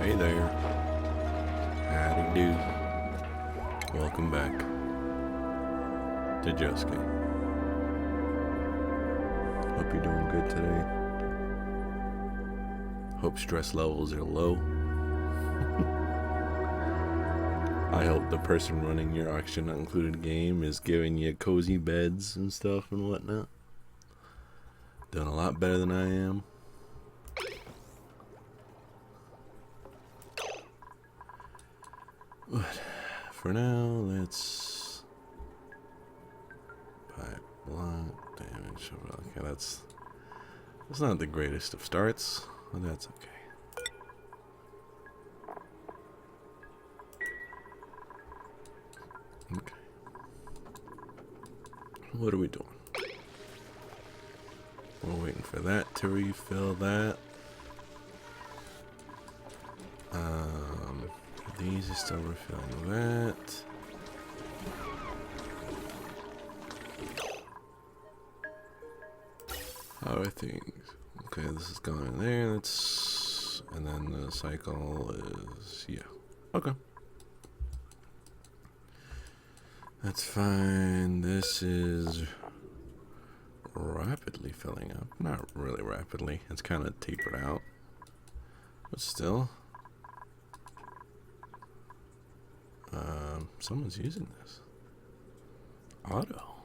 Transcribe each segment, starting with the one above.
Hey there. Howdy do. Welcome back to Josuke. Hope you're doing good today. Hope stress levels are low. I hope the person running your Oxygen Not Included game is giving you cozy beds and stuff and whatnot. Doing a lot better than I am. But for now, let's pipe block damage. Okay, that's not the greatest of starts, but that's okay. Okay. What are we doing? We're waiting for that to refill that. These are still refilling that. How are things? Okay, this is going in there. That's, and then the cycle is, yeah. Okay. That's fine. This is rapidly filling up. Not really rapidly. It's kind of tapered out. But still. Someone's using this. Auto.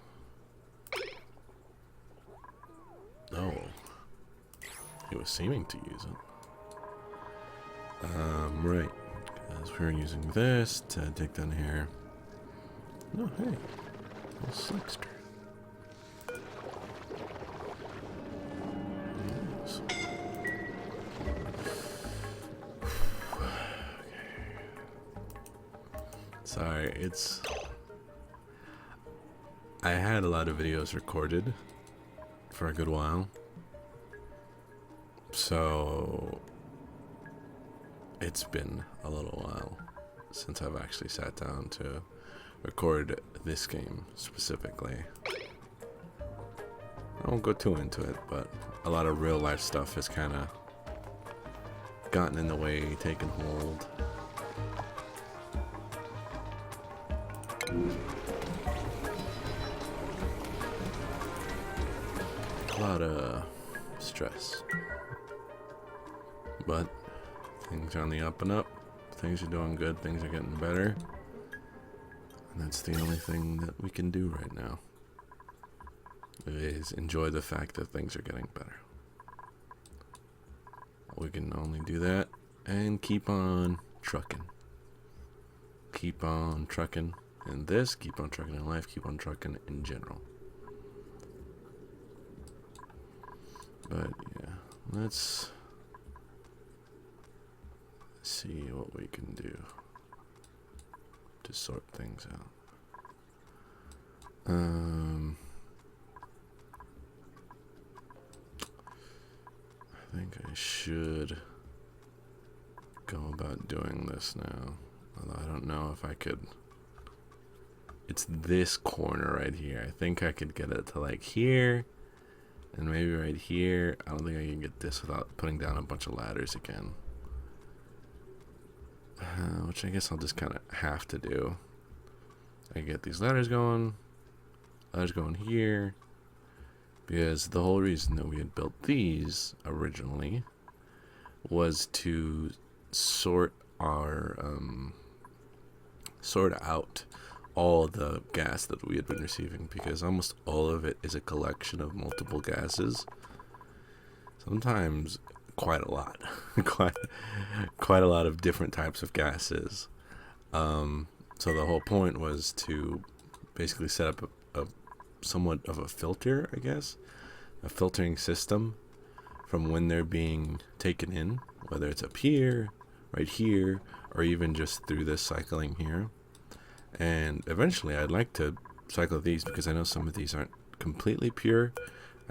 Oh. He was seeming to use it. Right. Because we're using this to dig down here. Oh, hey. Little Slickster. Yes. Sorry, I had a lot of videos recorded for a good while. So it's been a little while since I've actually sat down to record this game specifically. I won't go too into it, but a lot of real life stuff has kind of gotten in the way, taken hold. A lot of stress, but things are on the up and up. Things are doing good. Things are getting better, and that's the only thing that we can do right now is enjoy the fact that things are getting better. We can only do that and keep on trucking. Keep on trucking in this, keep on trucking in life, keep on trucking in general. But yeah, let's see what we can do to sort things out. I think I should go about doing this now. Although I don't know if I could. It's this corner right here. I think I could get it to like here. And maybe right here. I don't think I can get this without putting down a bunch of ladders again. Which I guess I'll just kind of have to do. I get these ladders going. Ladders going here. Because the whole reason that we had built these originally was to sort out all the gas that we had been receiving, because almost all of it is a collection of multiple gases. Sometimes quite a lot. quite a lot of different types of gases. So the whole point was to basically set up a somewhat of a filter, I guess, a filtering system from when they're being taken in, whether it's up here, right here, or even just through this cycling here. And eventually I'd like to cycle these, because I know some of these aren't completely pure.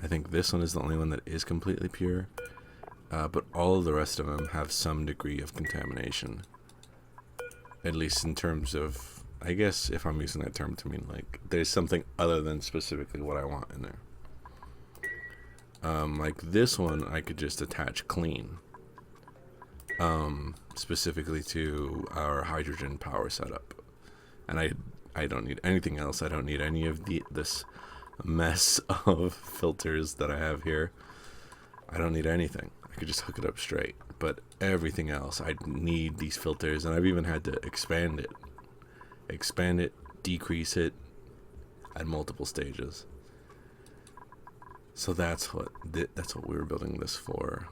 I think this one is the only one that is completely pure. But all of the rest of them have some degree of contamination. At least in terms of, I guess if I'm using that term to mean like there's something other than specifically what I want in there. Like this one I could just attach clean. specifically to our hydrogen power setup. And I don't need anything else. I don't need any of this mess of filters that I have here. I don't need anything. I could just hook it up straight. But everything else, I need these filters, and I've even had to expand it, decrease it at multiple stages. So that's what we were building this for.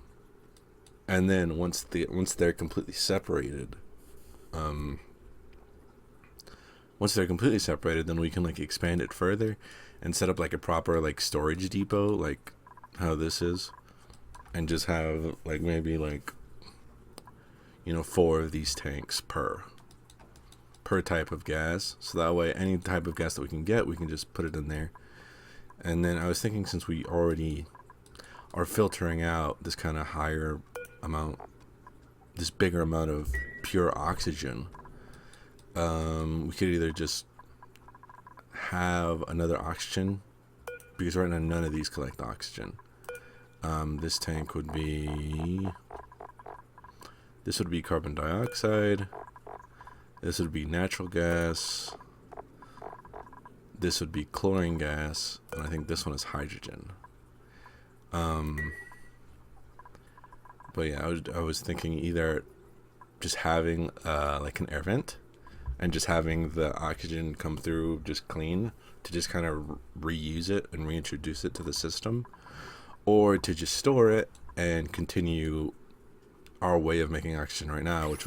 And then once they're completely separated, then we can like expand it further and set up like a proper like storage depot, like how this is, and just have like maybe like, you know, 4 of these tanks per type of gas. So that way any type of gas that we can get, we can just put it in there. And then I was thinking, since we already are filtering out this kind of higher amount, this bigger amount of pure oxygen, we could either just have another oxygen, because right now none of these collect oxygen. This tank would be, this would be carbon dioxide, this would be natural gas, this would be chlorine gas, and I think this one is hydrogen. But yeah, I was thinking either just having like an air vent and just having the oxygen come through just clean to just kind of reuse it and reintroduce it to the system, or to just store it and continue our way of making oxygen right now, which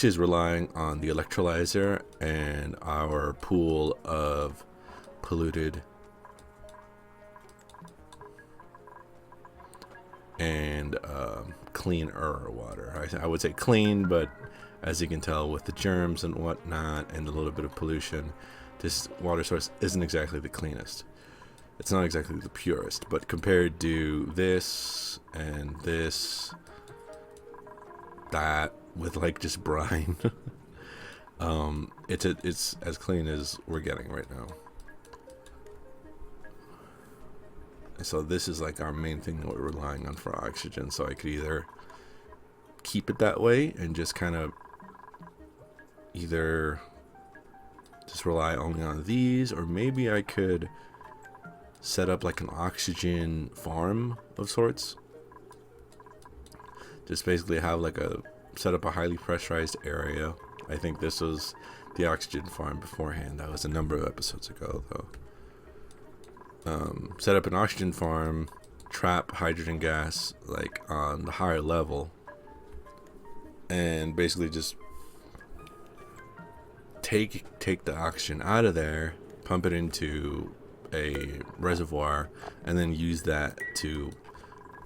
is relying on the electrolyzer and our pool of polluted and cleaner water. I would say clean, but as you can tell with the germs and whatnot and a little bit of pollution, this water source isn't exactly the cleanest. It's not exactly the purest, but compared to this and this, that with like just brine, it's as clean as we're getting right now. So this is like our main thing that we're relying on for oxygen. So I could either keep it that way and just kind of either just rely only on these, or maybe I could set up like an oxygen farm of sorts. Just basically have like set up a highly pressurized area. I think this was the oxygen farm beforehand. That was a number of episodes ago though. Set up an oxygen farm, trap hydrogen gas like on the higher level, and basically just take the oxygen out of there, pump it into a reservoir, and then use that to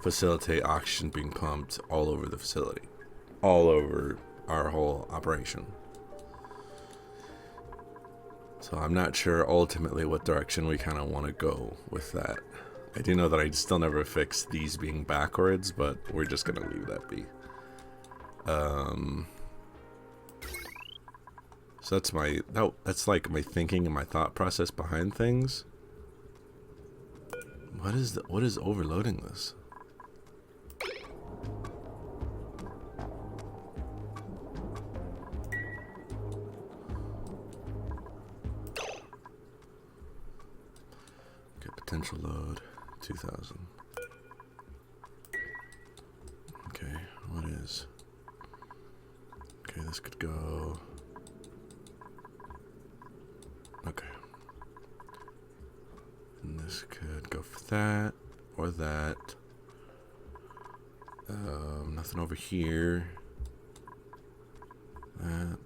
facilitate oxygen being pumped all over the facility, all over our whole operation. So I'm not sure ultimately what direction we kind of want to go with that. I do know that I still never fixed these being backwards, but we're just going to leave that be. So that's like my thinking and my thought process behind things. What is overloading this? Potential load 2000. Okay, what is? Okay, this could go. Okay. And this could go for that or that. Nothing over here. That.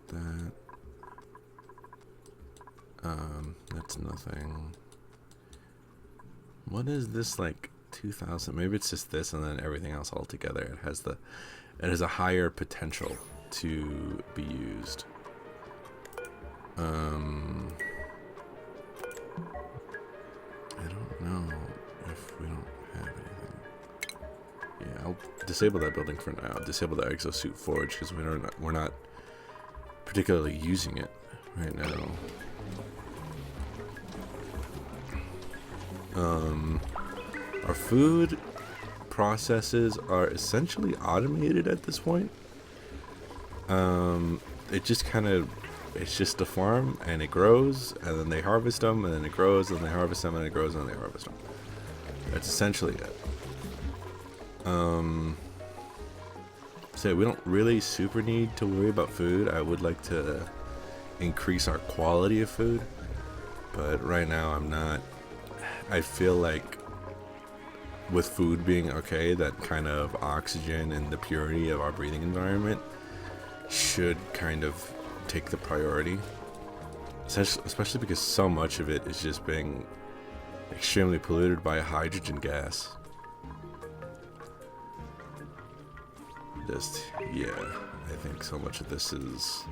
That's nothing. What is this, like 2000? Maybe it's just this and then everything else all together. It has a higher potential to be used. I don't know if we don't have anything. Yeah, I'll disable that building for now. Disable the exosuit forge because we're not particularly using it right now. Our food processes are essentially automated at this point. It just kind of, it's just a farm, and it grows, and then they harvest them, and then it grows, and they harvest them, and it grows, and they harvest them. That's essentially it. So we don't really super need to worry about food. I would like to increase our quality of food, but right now I'm not. I feel like with food being okay, that kind of oxygen and the purity of our breathing environment should kind of take the priority, especially because so much of it is just being extremely polluted by hydrogen gas. Yeah, I think so much of this is,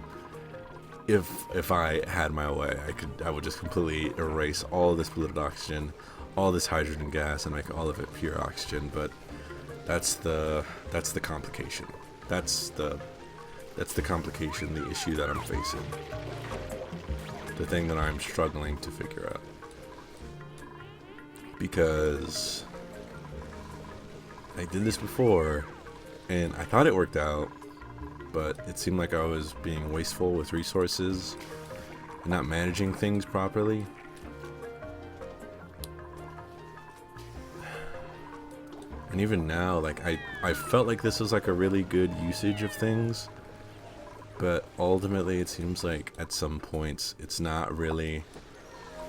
if I had my way, I would just completely erase all of this polluted oxygen, all this hydrogen gas, and make all of it pure oxygen. But that's the complication. That's the complication, the issue that I'm facing, the thing that I'm struggling to figure out, because I did this before and I thought it worked out, but it seemed like I was being wasteful with resources and not managing things properly. And even now, like, I felt like this was like a really good usage of things, but ultimately it seems like at some points it's not really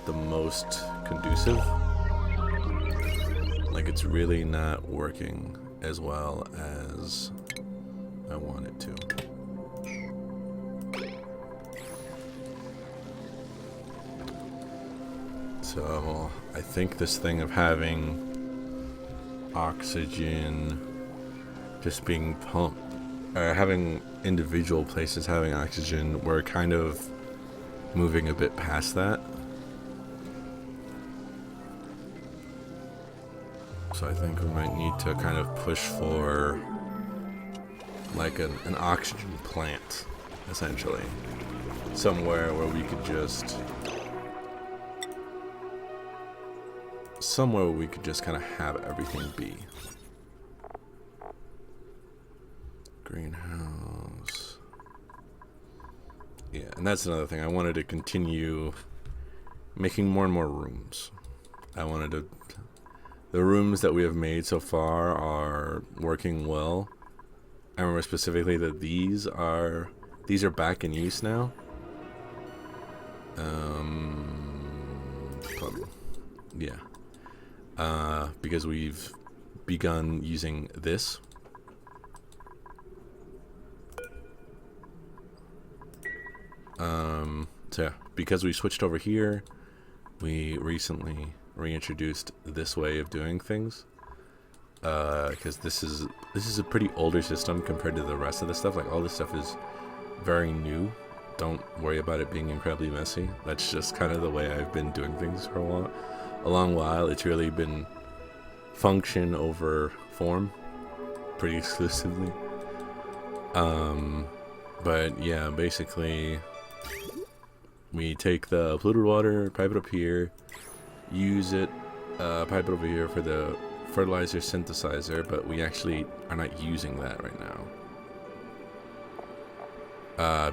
the most conducive. Like, it's really not working as well as I want it to. So I think this thing of having oxygen just being pumped, or having individual places having oxygen, we're kind of moving a bit past that. So I think we might need to kind of push for like an oxygen plant, essentially. Somewhere where we could just kind of have everything be. Greenhouse. Yeah, and that's another thing. I wanted to continue making more and more rooms. The rooms that we have made so far are working well. I remember specifically that these are back in use now. Because we've begun using this. So yeah, because we switched over here, we recently reintroduced this way of doing things. Because this is a pretty older system compared to the rest of the stuff. Like, all this stuff is very new. Don't worry about it being incredibly messy. That's just kind of the way I've been doing things for a long while. It's really been function over form pretty exclusively. But yeah, basically we take the polluted water, pipe it up here, use it, pipe it over here for the fertilizer synthesizer, but we actually are not using that right now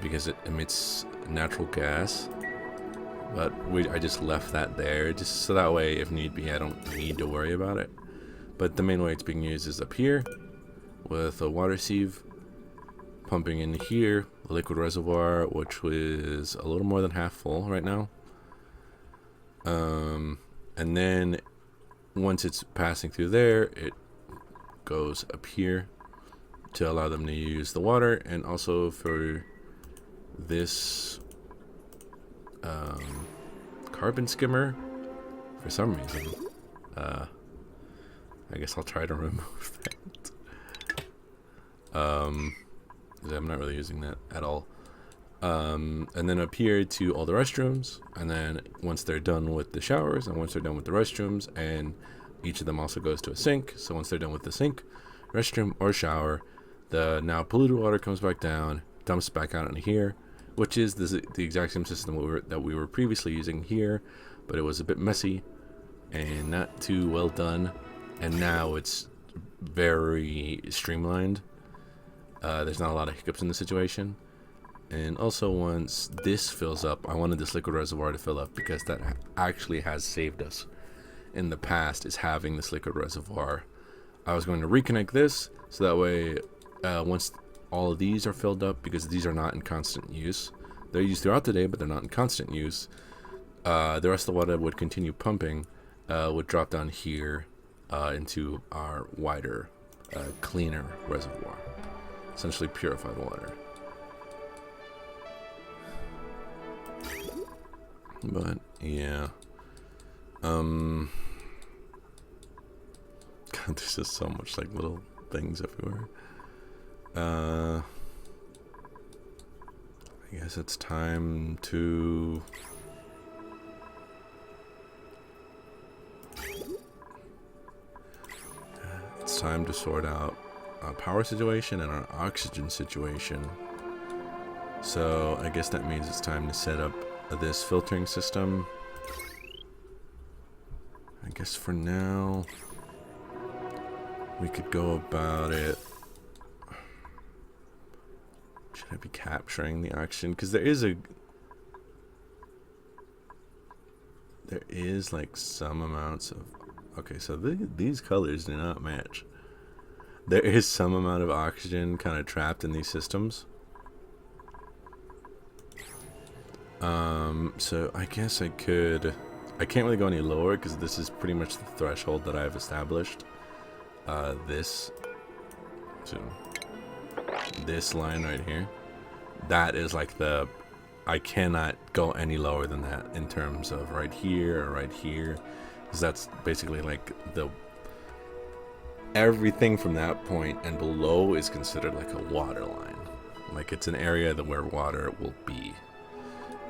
because it emits natural gas. But I just left that there just so that way, if need be, I don't need to worry about it. But the main way it's being used is up here with a water sieve, pumping in here the liquid reservoir, which is a little more than half full right now. And then once it's passing through there, it goes up here to allow them to use the water, and also for this carbon skimmer for some reason. I guess I'll try to remove that. I'm not really using that at all. And then up here to all the restrooms, and then once they're done with the showers, and once they're done with the restrooms, and each of them also goes to a sink. So once they're done with the sink, restroom, or shower, the now polluted water comes back down, dumps back out into here, which is the exact same system that we were previously using here, but it was a bit messy and not too well done. And now it's very streamlined. There's not a lot of hiccups in the situation. And also, once this fills up, I wanted this liquid reservoir to fill up because that actually has saved us in the past, is having this liquid reservoir. I was going to reconnect this so that way once all of these are filled up, because these are not in constant use, they're used throughout the day but they're not in constant use, the rest of the water would continue pumping, would drop down here into our wider, cleaner reservoir, essentially purified water. But yeah, God, there's just so much like little things everywhere. I guess it's time to sort out our power situation and our oxygen situation. So I guess that means it's time to set up this filtering system. I guess for now we could go about it. Should I be capturing the oxygen? Because there is like some amounts of, okay, so these colors do not match. There is some amount of oxygen kind of trapped in these systems. So I guess I can't really go any lower because this is pretty much the threshold that I've established. This line right here, that is like I cannot go any lower than that in terms of right here or right here, because that's basically like everything from that point and below is considered like a water line. Like it's an area where water will be.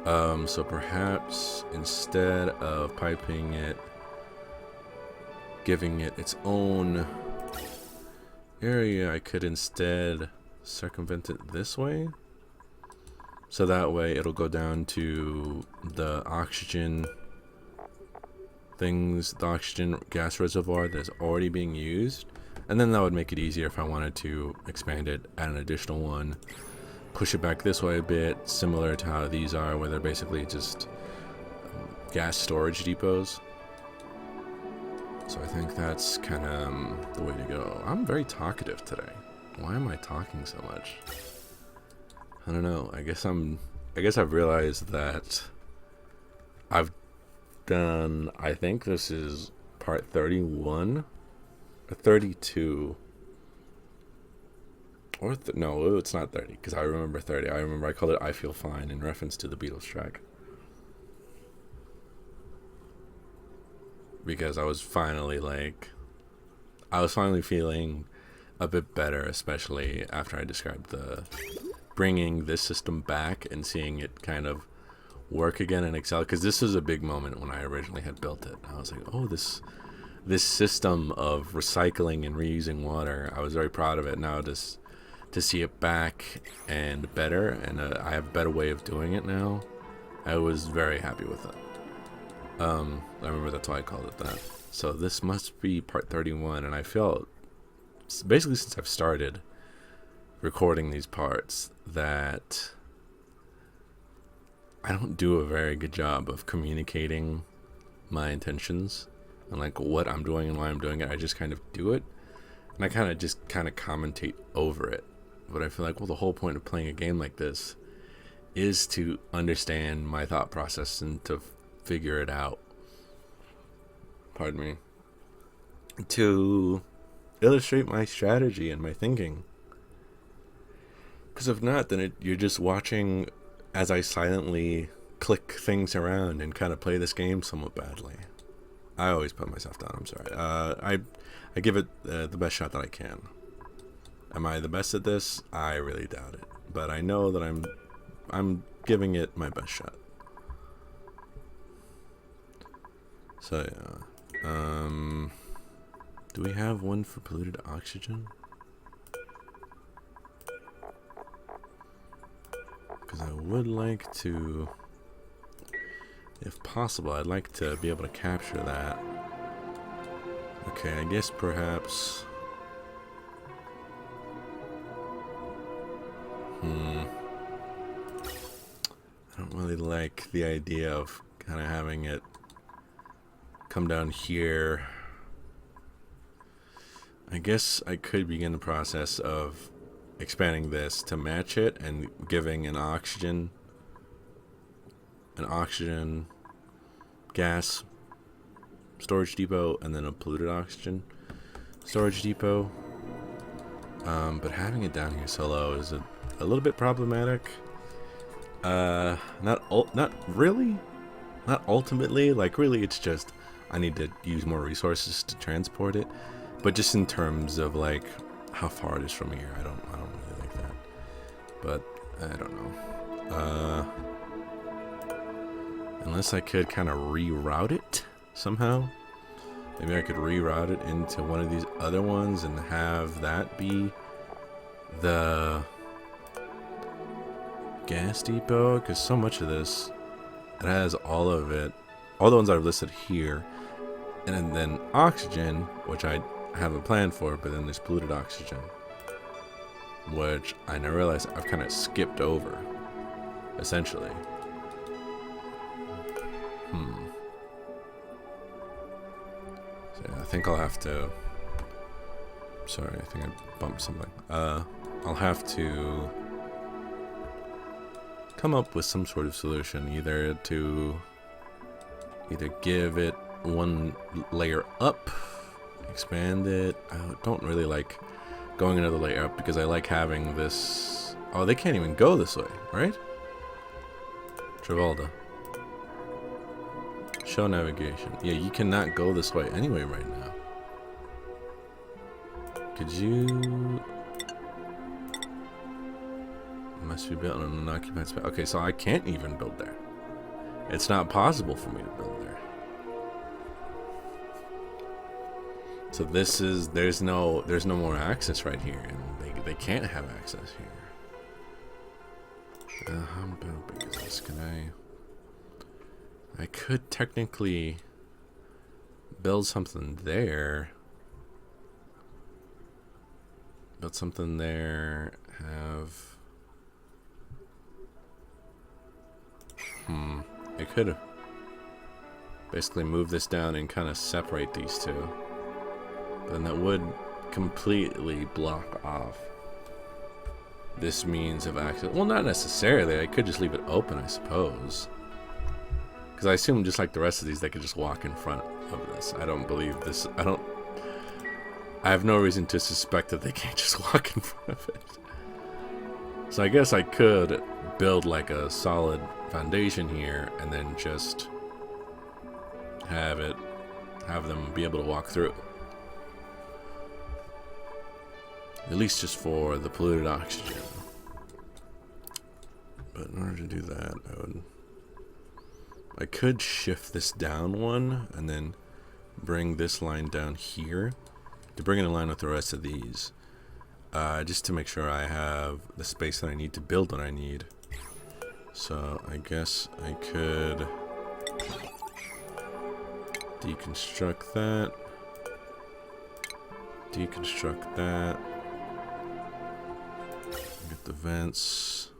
So perhaps instead of piping it, giving it its own area, I could instead circumvent it this way. So that way it'll go down to the oxygen things, the oxygen gas reservoir that's already being used. And then that would make it easier if I wanted to expand it, add an additional one, push it back this way a bit, similar to how these are, where they're basically just gas storage depots. So I think that's kind of the way to go. I'm very talkative today. Why am I talking so much? I don't know. I guess I've realized that I've done, I think this is part 31 or 32. Or no, it's not 30, because I remember 30. I remember I called it I Feel Fine in reference to the Beatles track. Because I was finally feeling a bit better, especially after I described bringing this system back and seeing it kind of work again in Excel. Because this was a big moment when I originally had built it. I was like, oh, this system of recycling and reusing water, I was very proud of it. Now to see it back and better, and I have a better way of doing it now, I was very happy with it. I remember that's why I called it that. So this must be part 31, and I felt basically since I've started recording these parts that I don't do a very good job of communicating my intentions and like what I'm doing and why I'm doing it. I just kind of do it, and I kind of commentate over it. But I feel like, well, the whole point of playing a game like this is to understand my thought process and to figure it out. Pardon me. To illustrate my strategy and my thinking. Because if not, then you're just watching as I silently click things around and kind of play this game somewhat badly. I always put myself down. I'm sorry. I give it the best shot that I can. Am I the best at this? I really doubt it. But I know that I'm giving it my best shot. So yeah. Do we have one for polluted oxygen? Because I would like to, if possible, I'd like to be able to capture that. Okay, I guess perhaps really like the idea of kind of having it come down here. I guess I could begin the process of expanding this to match it and giving an oxygen gas storage depot and then a polluted oxygen storage depot. But having it down here so low is a little bit problematic. Not ultimately, like really it's just I need to use more resources to transport it, but just in terms of like how far it is from here, I don't really like that. But I don't know. Unless I could kind of reroute it somehow. Maybe I could reroute it into one of these other ones and have that be the gas depot, because so much of this, it has all of it, all the ones I've listed here, and then oxygen, which I have a plan for, but then there's polluted oxygen, which I now realize I've kind of skipped over, essentially. So yeah, I think I'll have to, sorry, I think I bumped something. I'll have to come up with some sort of solution, either give it one layer up, expand it. I don't really like going another layer up because I like having this. Oh, they can't even go this way, right? Travolta. Show navigation. Yeah, you cannot go this way anyway right now. Could you? Must be built on an unoccupied space. Okay, so I can't even build there. It's not possible for me to build there. So this is there's no more access right here, and they can't have access here. How big is this? Can I could technically build something there. Build something there. Have. I could basically move this down and kind of separate these two. But then that would completely block off this means of access. Well, not necessarily. I could just leave it open, I suppose. Because I assume just like the rest of these, they could just walk in front of this. I don't believe this. I have no reason to suspect that they can't just walk in front of it. So I guess I could build like a solid foundation here and then just have them be able to walk through. At least just for the polluted oxygen. But in order to do that, I could shift this down one and then bring this line down here to bring it in line with the rest of these. Just to make sure I have the space that I need to build what I need. So I guess I could deconstruct that. Deconstruct that. Get the vents.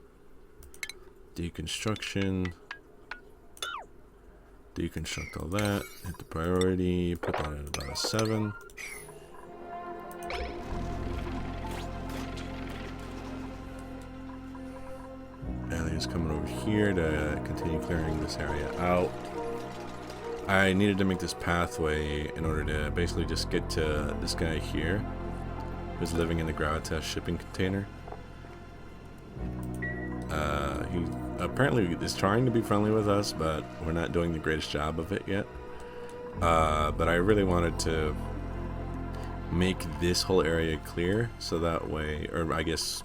Deconstruction. Deconstruct all that. Hit the priority. Put that at about a 7. Aliens coming over here to continue clearing this area out. I needed to make this pathway in order to basically just get to this guy here who's living in the Gravitas shipping container. He apparently is trying to be friendly with us, but we're not doing the greatest job of it yet. But I really wanted to make this whole area clear so that way, or I guess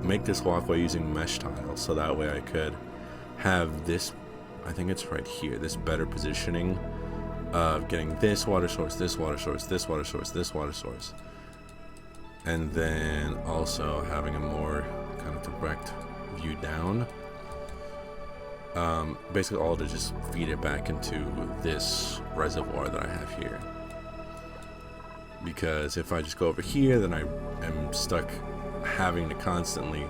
make this walkway using mesh tiles so that way I could have this, I think it's right here, this better positioning of getting this water source, this water source, this water source, this water source, and then also having a more kind of direct view down, basically all to just feed it back into this reservoir that I have here. Because if I just go over here, then I am stuck having to constantly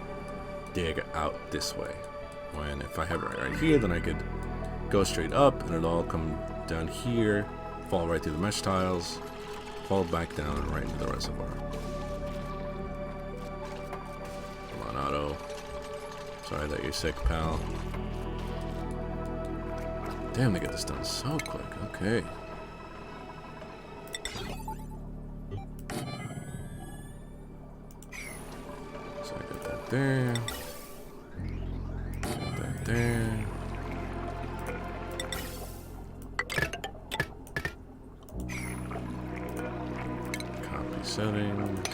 dig out this way. when if I have it right here, then I could go straight up and it'll all come down here, fall right through the mesh tiles, fall back down and right into the reservoir. Come on, Otto. Sorry that you're sick, pal. Damn, they get this done so quick. Okay. So I got that there. Got that there. Copy settings.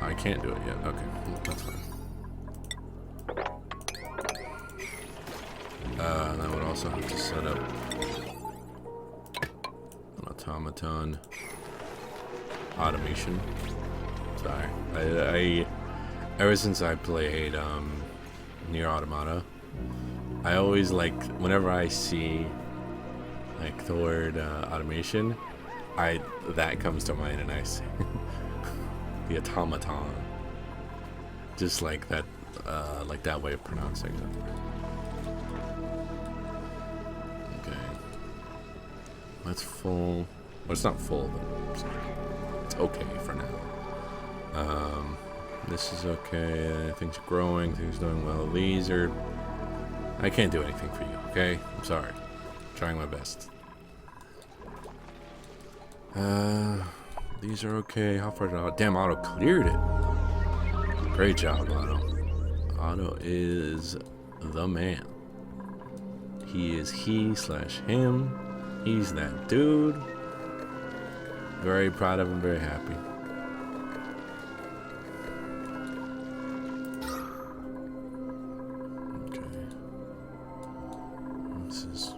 I can't do it yet. Okay, that's fine. And I would also have to set up an automaton automation. Sorry, I ever since I played Nier Automata, I always like whenever I see like the word automation, that comes to mind and I say the automaton, just like that way of pronouncing it. That's full. Well, it's not full, but it's okay for now. This is okay. Things are growing. Things are doing well. These are. I can't do anything for you. Okay, I'm sorry. I'm trying my best. These are okay. How far did Otto? Damn, Otto cleared it. Great job, Otto. Otto is the man. He is he/him. He's that dude. Very proud of him, very happy. Okay. This is...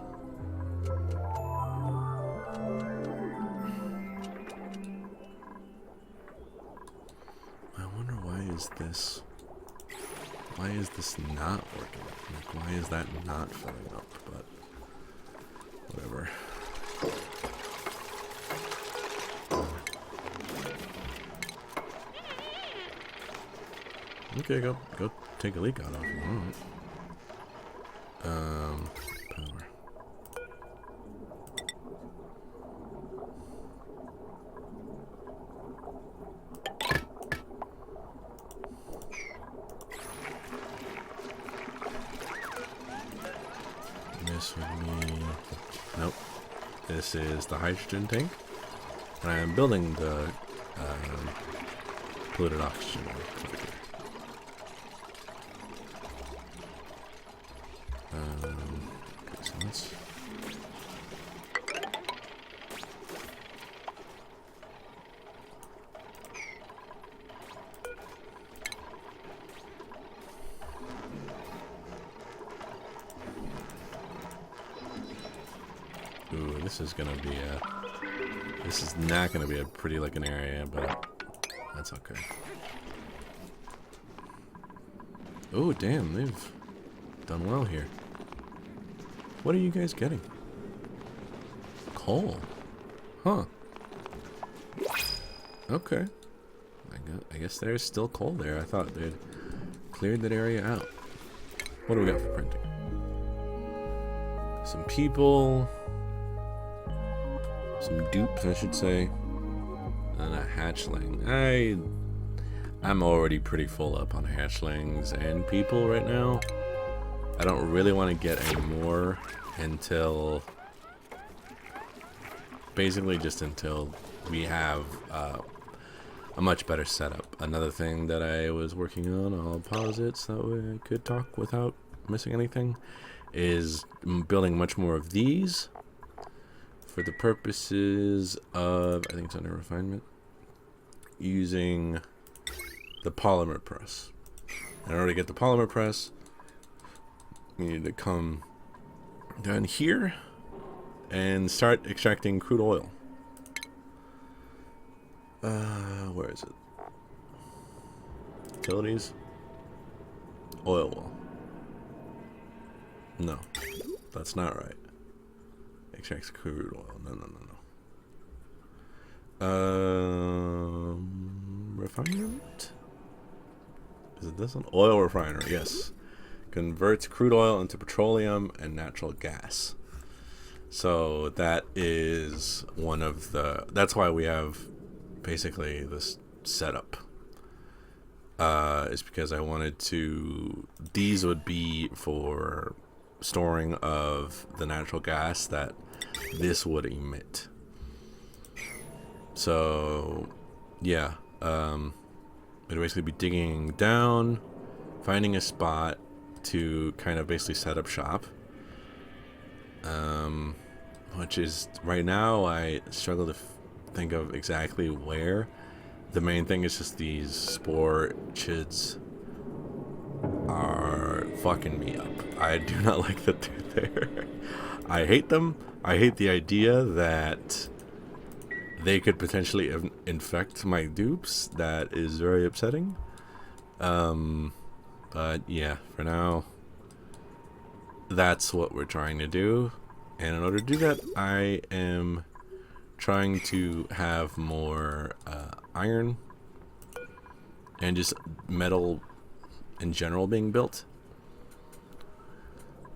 I wonder why is this not working? Like, why is that not filling up? But whatever. Okay, go take a leak out of it. Power. This would be... Nope. This is the hydrogen tank. And I am building the polluted oxygen over here. Okay, so let's... Ooh, this is gonna be a... This is not gonna be a pretty looking area, but that's okay. Oh, damn, they've done well here. What are you guys getting? Coal. Huh. Okay. I guess there's still coal there. I thought they'd cleared that area out. What do we got for printing? Some people. Some dupes, I should say. And a hatchling. I'm already pretty full up on hatchlings and people right now. I don't really want to get any more until... Basically just until we have a much better setup. Another thing that I was working on, I'll pause it so that way I could talk without missing anything, is building much more of these for the purposes of, I think it's under refinement, using the polymer press. In order to get the polymer press, we need to come down here and start extracting crude oil. Where is it? Utilities? Oil well. No, that's not right. Extracts crude oil. No. Refinement? Is it this one? Oil refinery, yes. Converts crude oil into petroleum and natural gas. So that is one of the... That's why we have basically this setup. Is because I wanted to... These would be for storing of the natural gas that this would emit. So, yeah. It'd basically be digging down, finding a spot to kind of basically set up shop. Which is, right now, I struggle to think of exactly where. The main thing is just these spore chids are fucking me up. I do not like that they're there. I hate them. I hate the idea that they could potentially infect my dupes. That is very upsetting. But yeah, for now, that's what we're trying to do. And in order to do that, I am trying to have more iron and just metal in general being built.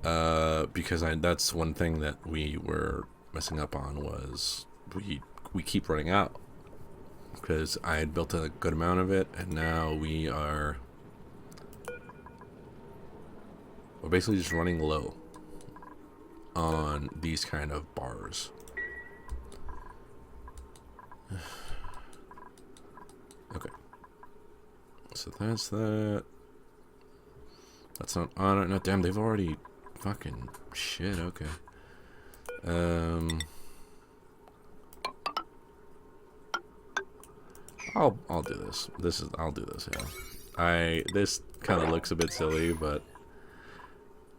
Because that's one thing that we were messing up on, was we keep running out. Because I had built a good amount of it, and now we're basically just running low on these kind of bars. Okay. So that's that. That's not on it. No, damn, they've already fucking shit. Okay. I'll do this. I'll do this. Yeah. This kind of looks a bit silly, but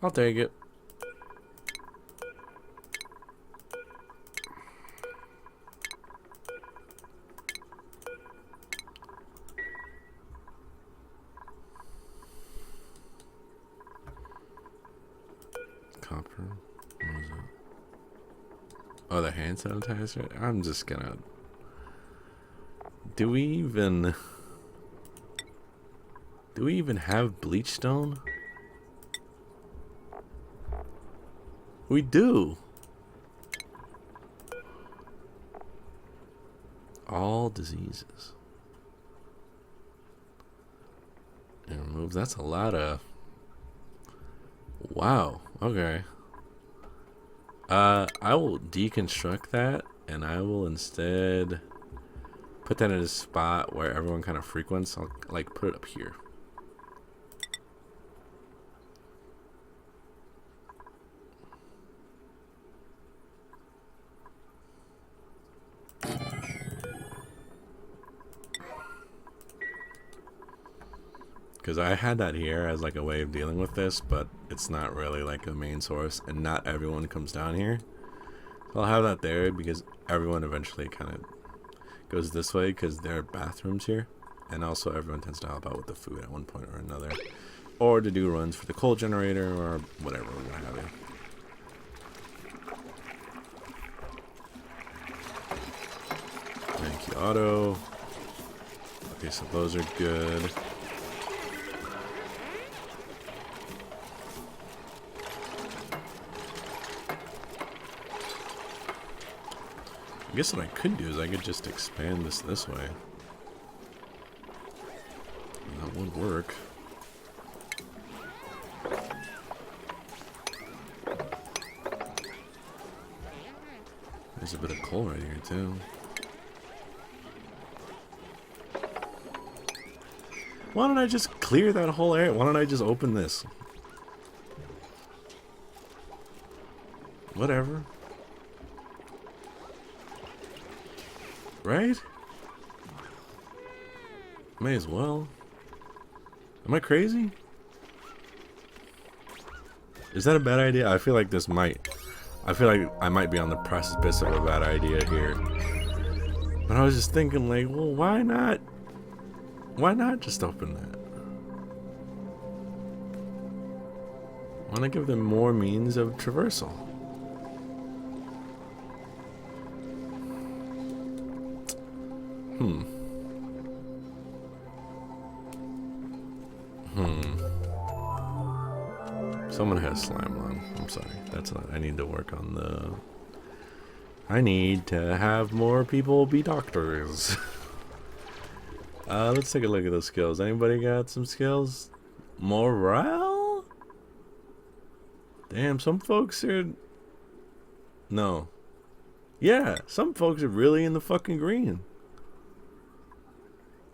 I'll take it. Copper. What is it? Oh, the hand sanitizer? I'm just gonna... Do we even have bleachstone? We do. All diseases. And remove. That's a lot of... Wow. Okay. I will deconstruct that, and I will instead put that in a spot where everyone kind of frequents. I'll like put it up here. Because I had that here as like a way of dealing with this, but it's not really like a main source, and not everyone comes down here. So I'll have that there because everyone eventually kind of goes this way because there are bathrooms here, and also everyone tends to help out with the food at one point or another, or to do runs for the coal generator or whatever, what have you. Thank you, auto. Okay, so those are good. I guess what I could do is I could just expand this way. That would work. There's a bit of coal right here too. Why don't I just clear that whole area? Why don't I just open this? Whatever. Right? May as well. Am I crazy? Is that a bad idea? I feel like this might. I feel like I might be on the precipice of a bad idea here. But I was just thinking, like, well, why not? Why not just open that? Why not give them more means of traversal? Someone has slime lung. I'm sorry. That's not. I need to work on the. I need to have more people be doctors. Let's take a look at those skills. Anybody got some skills? Morale? Damn, some folks are. No. Yeah, some folks are really in the fucking green.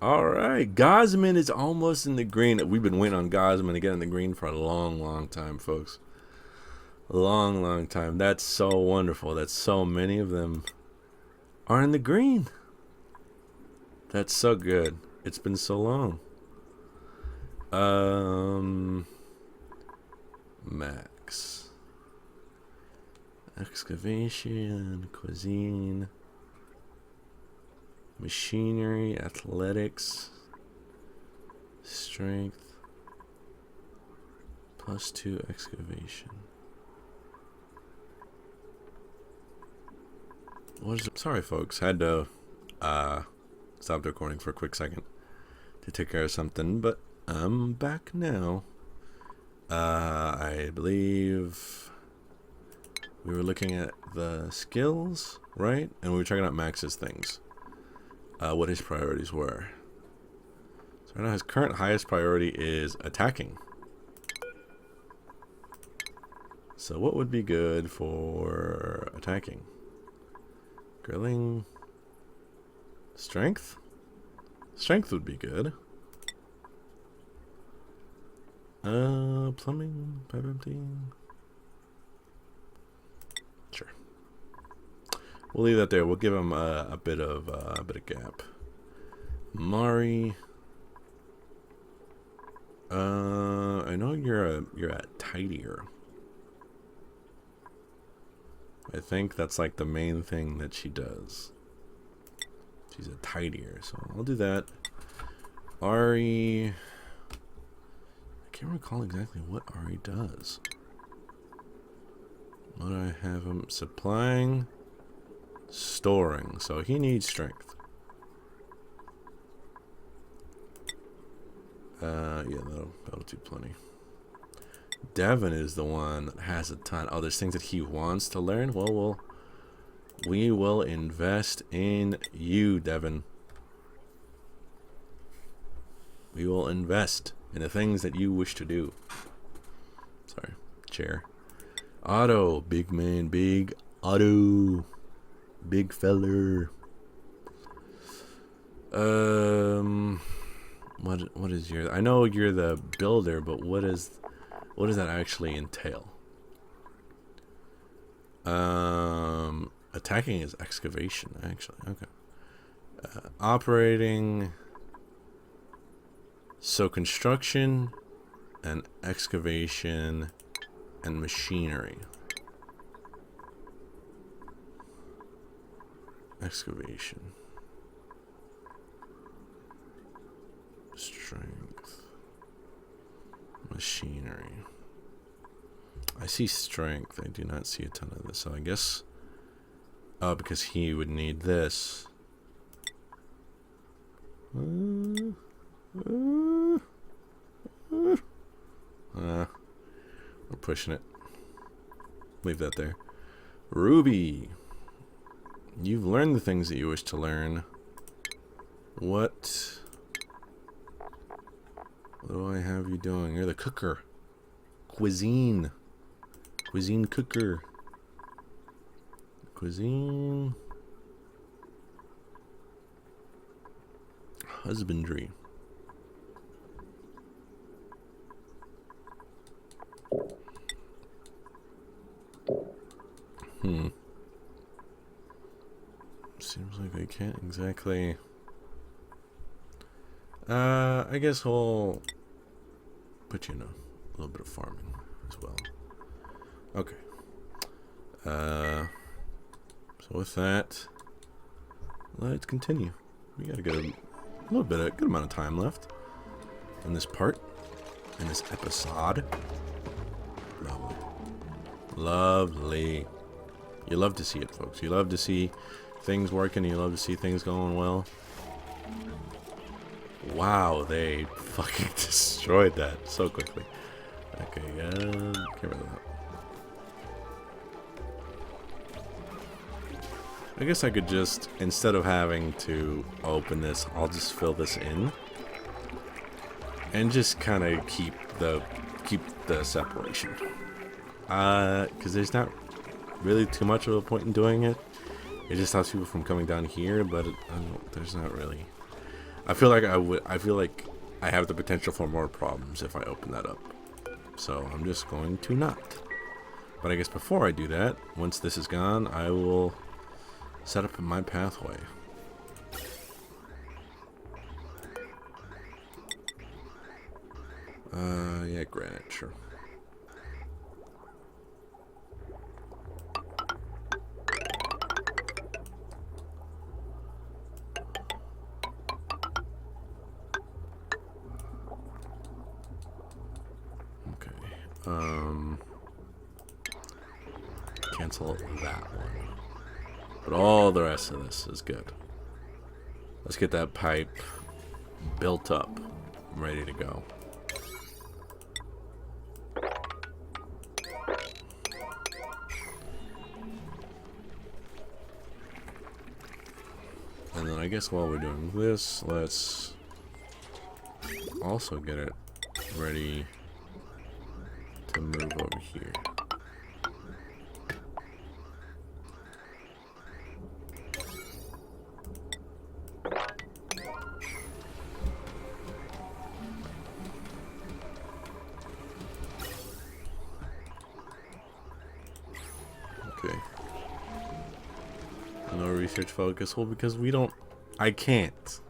Alright, Gosman is almost in the green. We've been waiting on Gosman to get in the green for a long, long time, folks. Long, long time. That's so wonderful that so many of them are in the green. That's so good. It's been so long. Max. Excavation, cuisine, machinery, athletics, strength, +2 excavation. What is it? Sorry, folks. Had to stop the recording for a quick second to take care of something, but I'm back now. I believe we were looking at the skills, right? And we were checking out Max's things. What his priorities were. So right now his current highest priority is attacking. So what would be good for attacking? Grilling. Strength? Strength would be good. Plumbing, pipe emptying. Sure. We'll leave that there. We'll give him a bit of gap. Mari. I know you're a tidier. I think that's like the main thing that she does. She's a tidier, so I'll do that. Ari. I can't recall exactly what Ari does. What do I have him supplying? Storing. So he needs strength. Yeah, that'll do plenty. Devin is the one that has a ton. Oh, there's things that he wants to learn. Well, we will invest in you, Devin. We will invest in the things that you wish to do. Sorry, chair. Otto, big man, big Otto, big feller. What is your? I know you're the builder, but what does that actually entail? Attacking is excavation, actually. Okay. Operating. So construction and excavation and machinery. Excavation. Strength. Machinery. I see strength. I do not see a ton of this. So I guess... Oh, because he would need this. We're pushing it. Leave that there. Ruby. You've learned the things that you wish to learn. What do I have you doing? You're the cooker. Cuisine. Cuisine cooker. Cuisine. Husbandry. Seems like I can't exactly... I guess we'll put you in a little bit of farming as well. Okay. So with that, let's continue. We got a good amount of time left in this part, in this episode. Lovely. Lovely. You love to see it, folks. You love to see things working. You love to see things going well. Wow, they fucking destroyed that so quickly. Okay, get rid of that. I guess I could just, instead of having to open this, I'll just fill this in. And just kind of keep the separation. Because there's not really too much of a point in doing it. It just stops people from coming down here, but there's not really. I feel like I have the potential for more problems if I open that up. So I'm just going to not. But I guess before I do that, once this is gone, I will set up my pathway. Yeah, granite, sure. Cancel that one. But all the rest of this is good. Let's get that pipe built up, ready to go. And then I guess while we're doing this, let's also get it ready to move over here. Okay. No research focus. Well, because we don't. I can't.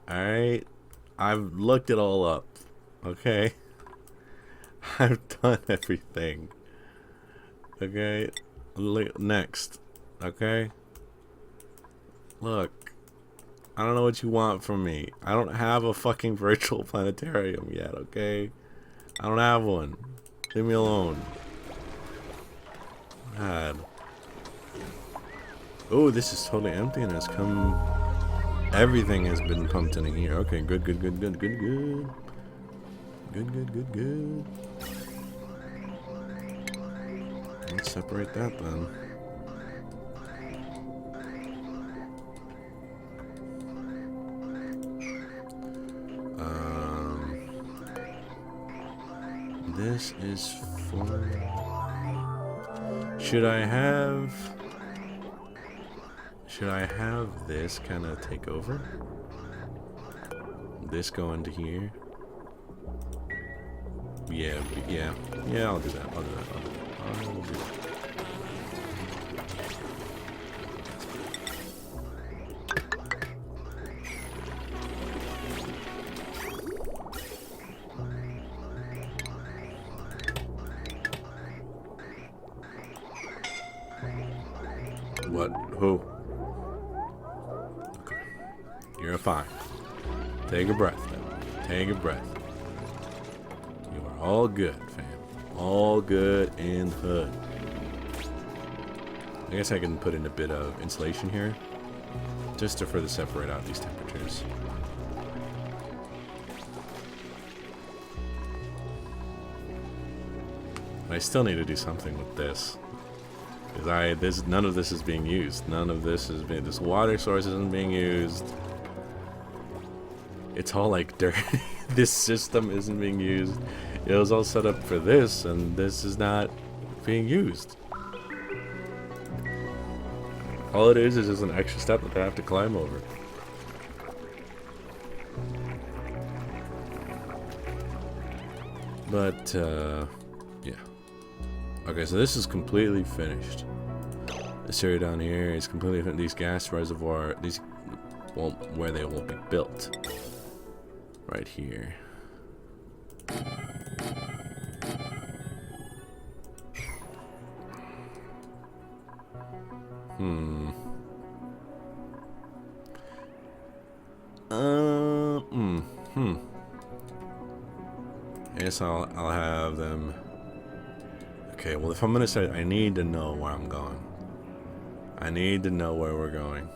Alright? I've looked it all up. Okay? I've done everything. Okay? Next. Okay? Look. I don't know what you want from me. I don't have a fucking virtual planetarium yet, okay? I don't have one. Leave me alone. God. Oh, this is totally empty and it's come... Everything has been pumped in here. Okay, good. Good. Let's separate that then. This is for... Should I have this kind of take over? This go into here? Yeah, I'll do that. I'll do that. What? Who? Okay. You're fine. Take a breath, then. Take a breath. You are all good, fam. All good in the hood. I guess I can put in a bit of insulation here, just to further separate out these temperatures. But I still need to do something with this. Because none of this is being used. This water source isn't being used. It's all like dirt. This system isn't being used. It was all set up for this, and this is not being used. All it is just an extra step that I have to climb over. But, yeah. Okay, so this is completely finished. This area down here is completely finished. These gas reservoir, where they will be built. Right here. I guess I'll have them. Okay, well, if I'm gonna say, I need to know where I'm going. I need to know where we're going.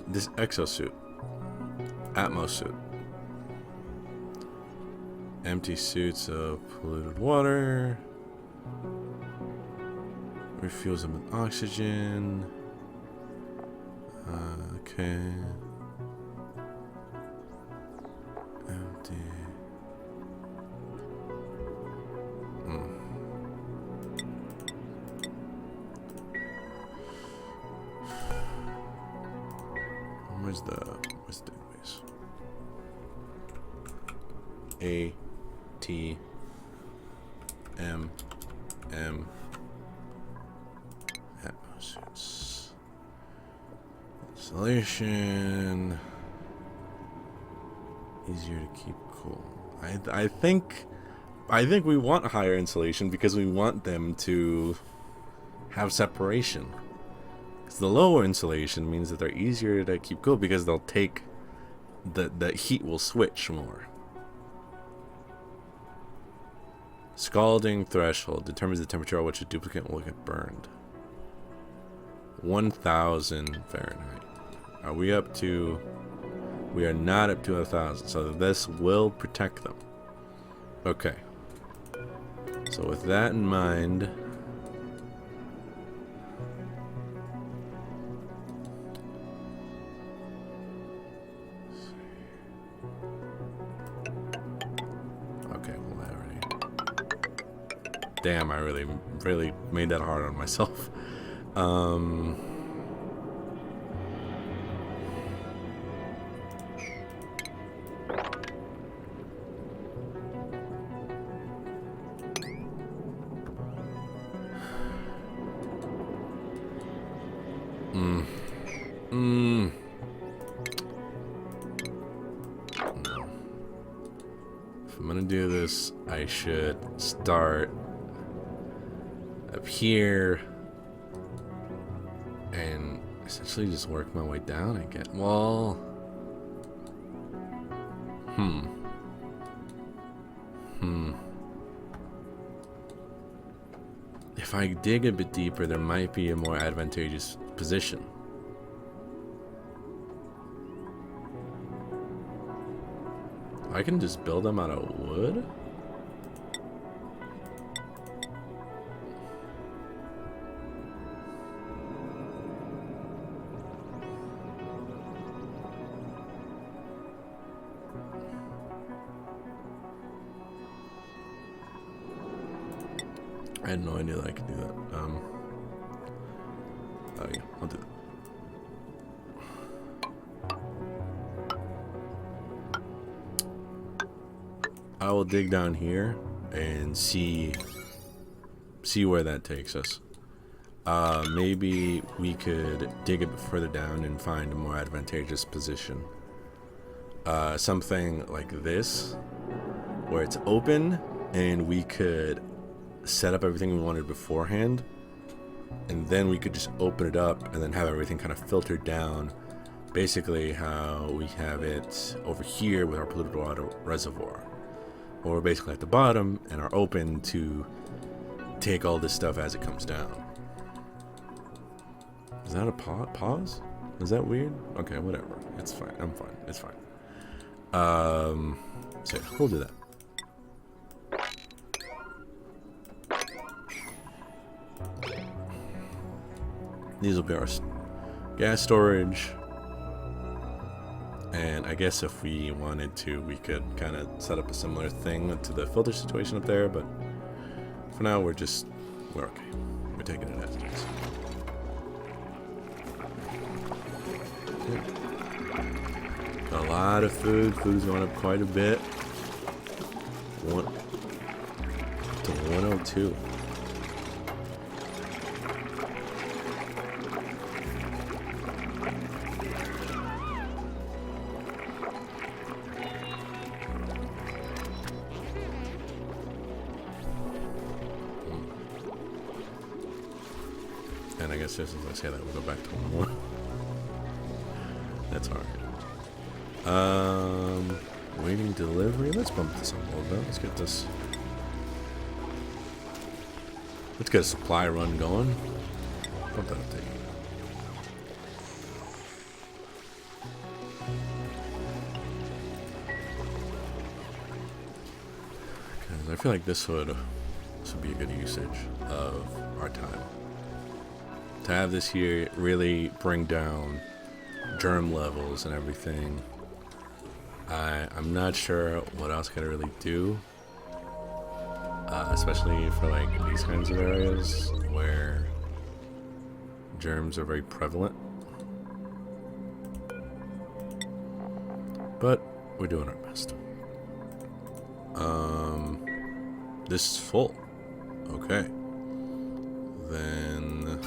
This exosuit. Atmos suit. Empty suits of polluted water. Refuels them with oxygen. Okay. Empty. Where's the database? A T M M Atmos. Insulation. Easier to keep cool. I think we want higher insulation because we want them to have separation. Because the lower insulation means that they're easier to keep cool because they'll take the heat will switch more. Scalding threshold determines the temperature at which a duplicate will get burned. 1,000 Fahrenheit. Are we up to... We are not up to 1,000, so this will protect them. Okay. So with that in mind... Okay, well, I already... Damn, I really made that hard on myself. No. If I'm gonna do this, I should start up here and essentially just work my way down and get... Well... If I dig a bit deeper, there might be a more advantageous position. I can just build them out of wood? I had no idea that I could do that. Oh yeah, I'll do that. I will dig down here and see where that takes us. Maybe we could dig a bit further down and find a more advantageous position. Something like this, where it's open and we could set up everything we wanted beforehand, and then we could just open it up and then have everything kind of filtered down, basically how we have it over here with our polluted water reservoir. Or we're basically at the bottom and are open to take all this stuff as it comes down. Is that a pause? Is that weird? Okay, whatever. It's fine. I'm fine. It's fine. So yeah, we'll do that. These will be our gas storage. And I guess if we wanted to, we could kind of set up a similar thing to the filter situation up there, but for now we're okay. We're taking it as it is. Got a lot of food. Food's going up quite a bit. 102. And I guess just as I say that, we'll go back to 1. That's hard. Waiting delivery. Let's bump this up a little bit. Let's get this. Let's get a supply run going. Bump that up to 8. I feel like this would be a good usage of our time. To have this here really bring down germ levels and everything. I'm not sure what else could I really do, especially for like these kinds of areas where germs are very prevalent. But we're doing our best. This is full. Okay. Then.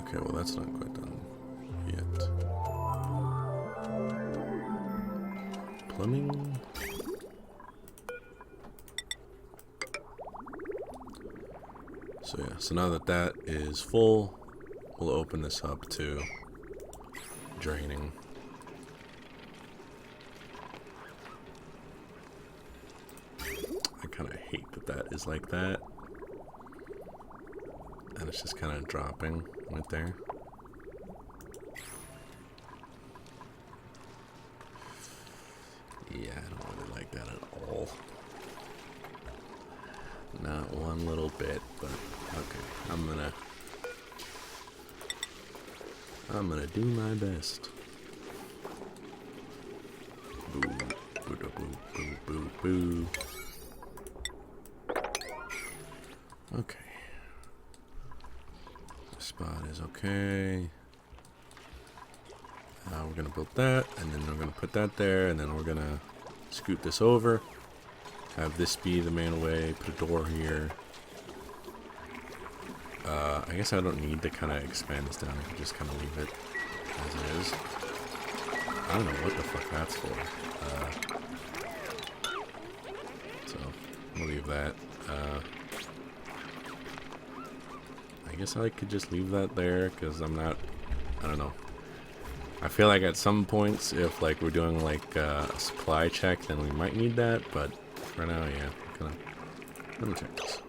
Okay, well that's not quite done yet. Plumbing. So yeah, so now that that is full, we'll open this up to draining. I kind of hate that that is like that. And it's just kind of dropping right there. Yeah, I don't really like that at all. Not one little bit, but okay. I'm gonna do my best. Boo, boo, boo, boo, boo, boo. Okay. This spot is okay. We're gonna build that, and then we're gonna put that there, and then we're gonna scoot this over. Have this be the main way. Put a door here. I guess I don't need to kind of expand this down. I can just kind of leave it as it is. I don't know what the fuck that's for. So we'll leave that. I guess I could just leave that there because I'm not. I don't know. I feel like at some points, if like we're doing like a supply check, then we might need that. But for now, yeah. Let me check this.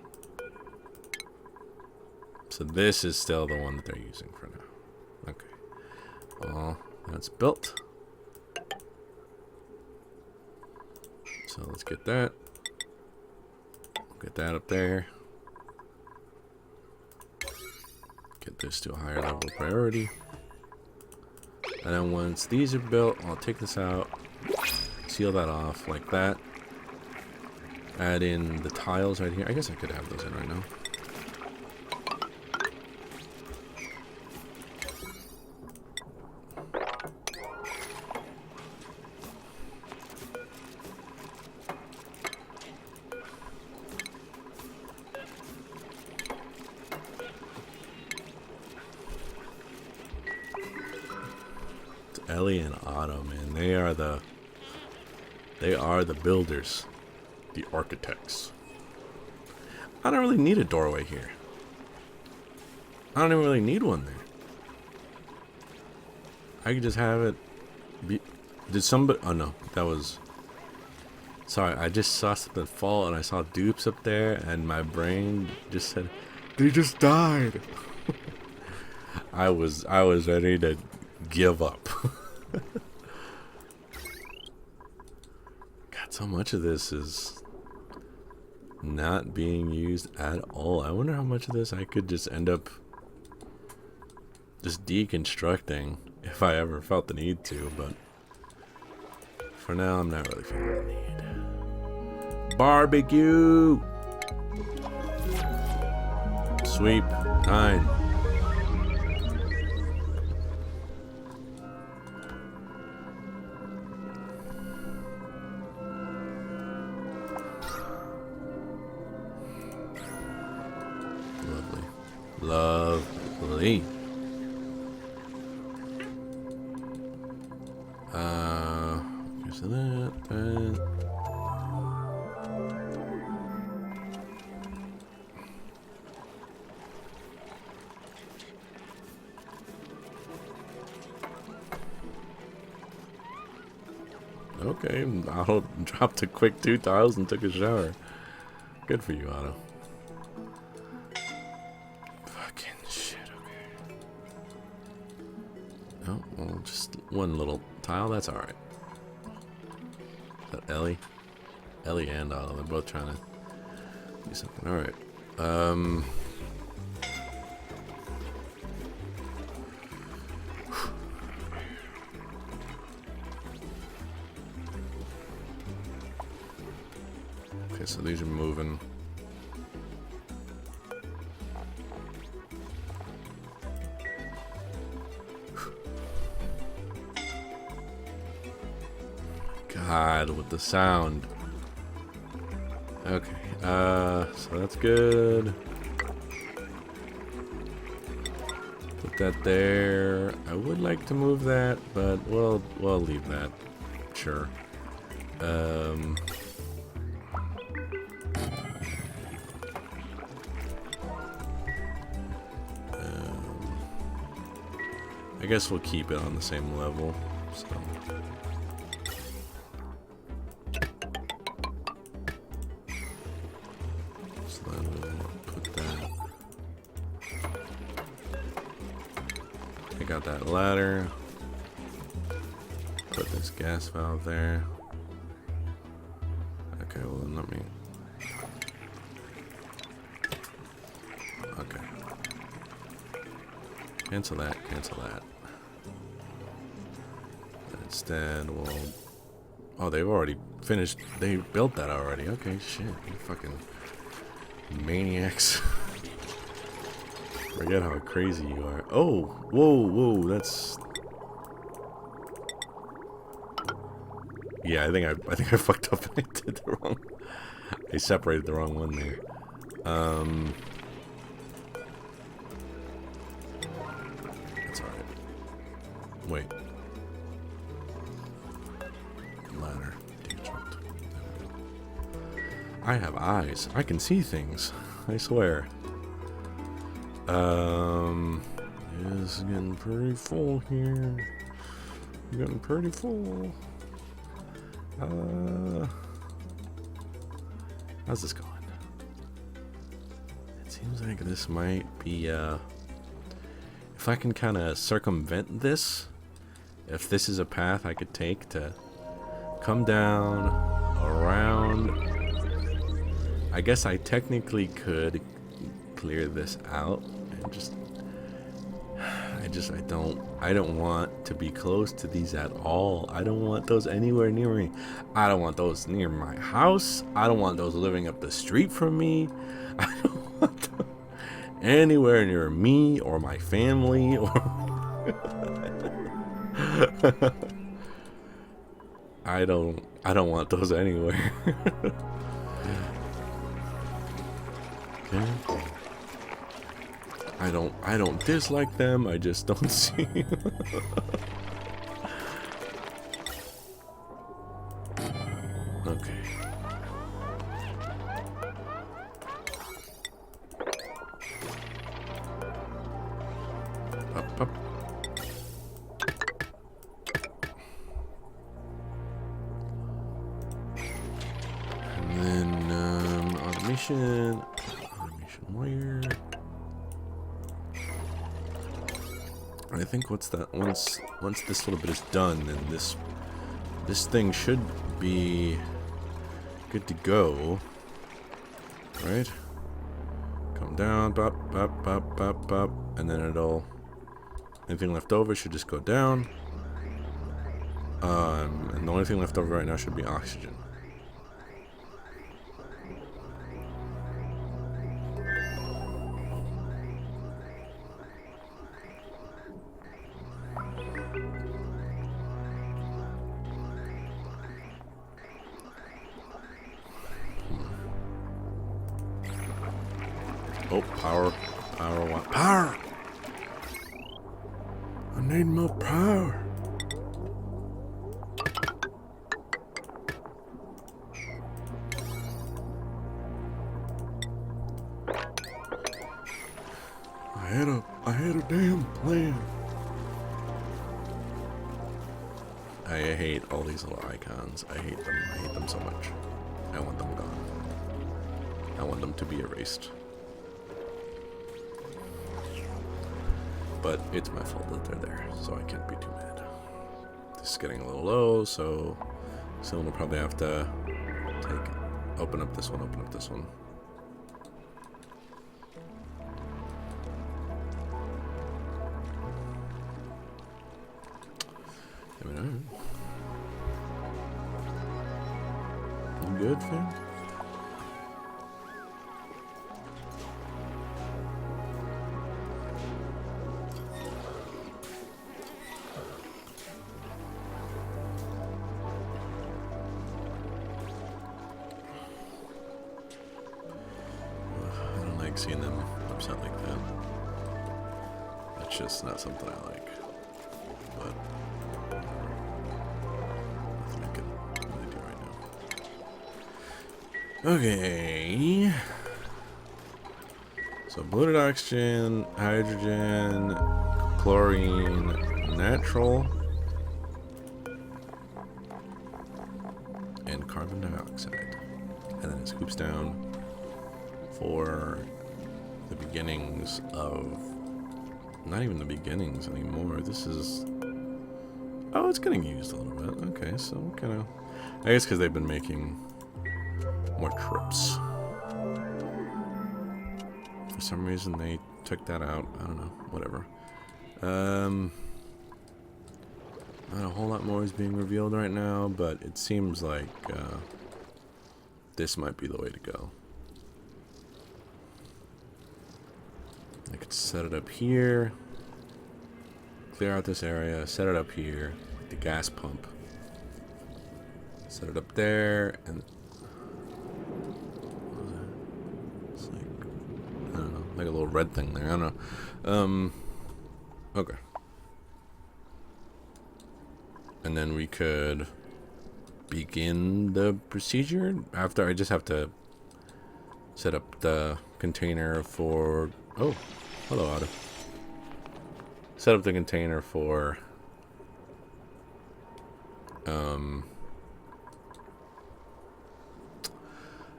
So this is still the one that they're using for now. Okay. Well, that's built. So let's get that. Get that up there. Get this to a higher level of priority. And then once these are built, I'll take this out, seal that off like that. Add in the tiles right here. I guess I could have those in right now. Ellie and Otto, man, they are the builders, the architects. I don't really need a doorway here. I don't even really need one there. I could just have it be. Did somebody? Oh no, that was. Sorry, I just saw something fall and I saw dupes up there, and my brain just said, "They just died." I was ready to give up. God, so much of this is not being used at all. I wonder how much of this I could just end up just deconstructing if I ever felt the need to, but for now I'm not really feeling the need. Barbecue! Sweep 9. Lovely. Okay, so that. Okay, Otto dropped a quick 2 tiles and took a shower. Good for you, Otto. Oh, well, just one little tile, that's alright. Is that Ellie? Ellie and Otto, they're both trying to do something. Alright. Okay, so these are moving. God, with the sound. Okay, so that's good. Put that there. I would like to move that, but we'll leave that. Sure. I guess we'll keep it on the same level. So. Take out that ladder. Put this gas valve there. Okay, well then let me. Okay. Cancel that, cancel that. And instead, we'll. Oh, they've already finished. They built that already. Okay, shit. You fucking maniacs. Forget how crazy you are. Oh, whoa, that's. Yeah, I think I fucked up and I did the wrong. I separated the wrong one there. That's alright. Wait. Ladder. I have eyes. I can see things. I swear. It's getting pretty full here. Getting pretty full. How's this going? It seems like this might be, if I can kind of circumvent this, if this is a path I could take to come down, around, I guess I technically could clear this out and just I don't want to be close to these at all. I don't want those anywhere near me. I don't want those near my house. I don't want those living up the street from me. I don't want them anywhere near me or my family or I don't want those anywhere. Okay. I don't dislike them, I just don't see. Okay. Up. And then automation wire. I think once this little bit is done, then this thing should be good to go, right? Come down, bop, and then anything left over should just go down. And the only thing left over right now should be oxygen. Oh, power. Power! I need more power. I had a damn plan. I hate all these little icons. I hate them. I hate them so much. I want them gone. I want them to be erased. But it's my fault that they're there, so I can't be too mad. This is getting a little low, so someone will probably have to take Open up this one, open up this one. I mean, alright. You good, fam? Seeing them upset like that. That's just not something I like. But nothing I can really do right now. Okay. So bloated oxygen, hydrogen, chlorine, natural, and carbon dioxide. And then it scoops down for the beginnings of, not even the beginnings anymore. This is, oh, it's getting used a little bit. Okay, so kind of, I guess because they've been making more trips. For some reason they took that out. I don't know, whatever. Not a whole lot more is being revealed right now, but it seems like this might be the way to go. I could set it up here, clear out this area, set it up here, the gas pump, set it up there, and it's like, I don't know, like a little red thing there, I don't know. Okay. And then we could begin the procedure after. I just have to set up the container for, oh, hello, Otto. Set up the container for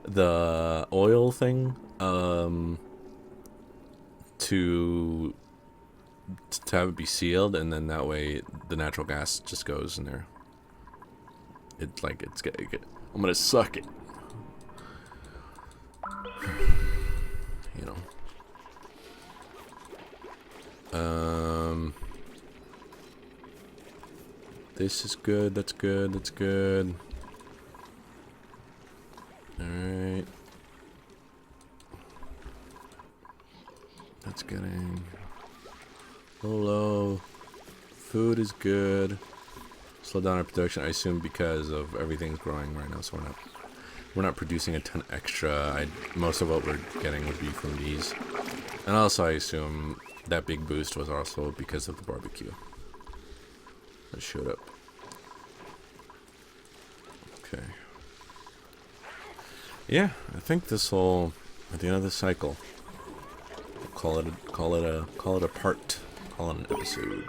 the oil thing to have it be sealed, and then that way the natural gas just goes in there. It's like I'm gonna suck it. You know. This is good, that's good, that's good. Alright. That's getting a little low. Food is good. Slow down our production, I assume, because of everything's growing right now, so we're not producing a ton extra. Most of what we're getting would be from these. And also I assume that big boost was also because of the barbecue that showed up. Okay. Yeah, I think this will, at the end of the cycle, call it a part, call it an episode.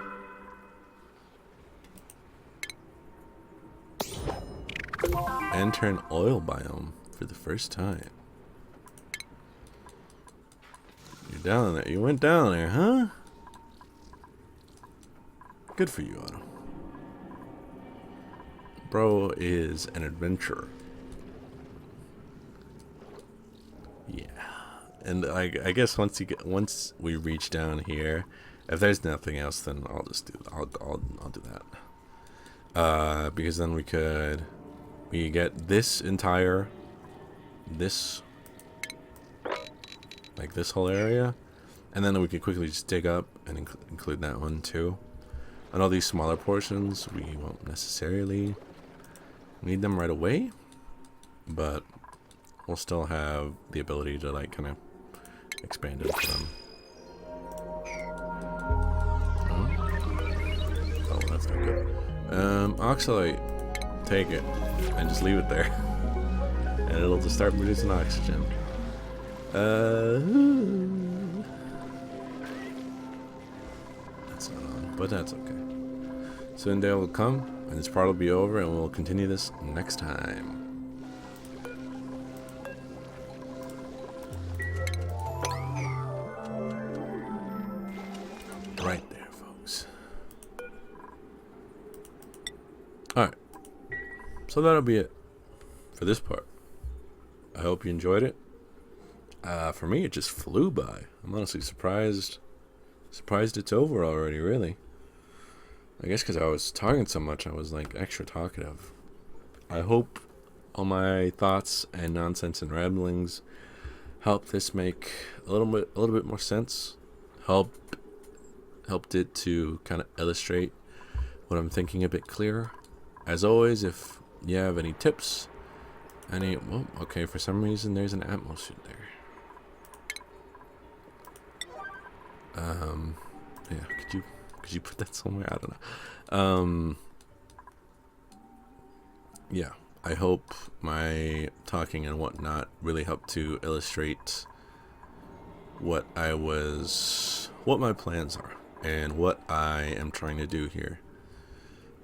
Enter an oil biome for the first time. You're down there. You went down there, huh? Good for you, Otto. Bro is an adventurer. Yeah. And I guess once we reach down here, if there's nothing else, then I'll just do that. Because then we get this entire, like this whole area, and then we can quickly just dig up and include that one too. And all these smaller portions, we won't necessarily need them right away, but we'll still have the ability to like kind of expand into them. Oh, that's not good. Oxalate, take it and just leave it there, and it'll just start producing oxygen. That's not on, but that's okay. Soon day will come, and this part will be over, and we'll continue this next time. Right there, folks. Alright. So that'll be it for this part. hope you enjoyed it. For me, it just flew by. I'm honestly surprised it's over already, really. I guess because I was talking so much, I was like extra talkative. I hope all my thoughts and nonsense and ramblings help this make a little bit more sense. Helped it to kind of illustrate what I'm thinking a bit clearer. As always, if you have any tips, okay, for some reason there's an Atmos suit there. Yeah, could you put that somewhere? I don't know. Yeah, I hope my talking and whatnot really helped to illustrate what my plans are and what I am trying to do here.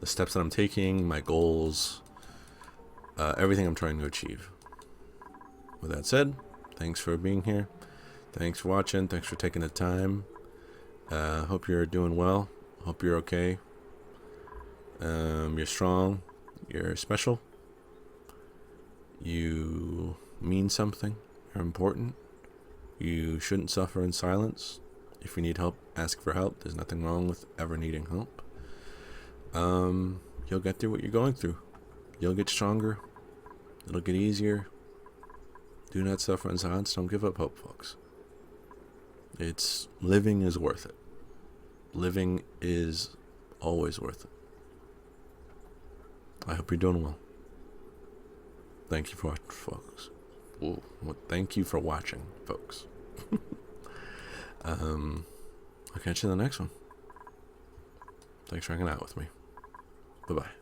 The steps that I'm taking, my goals, everything I'm trying to achieve. With that said, thanks for being here. Thanks for watching. Thanks for taking the time. Hope you're doing well. Hope you're okay. You're strong. You're special. You mean something. You're important. You shouldn't suffer in silence. If you need help, ask for help. There's nothing wrong with ever needing help. You'll get through what you're going through. You'll get stronger. It'll get easier. Do not suffer in silence. Don't give up hope, folks. Living is worth it. Living is always worth it. I hope you're doing well. Thank you for watching, folks. Whoa. Well, thank you for watching, folks. I'll catch you in the next one. Thanks for hanging out with me. Bye-bye.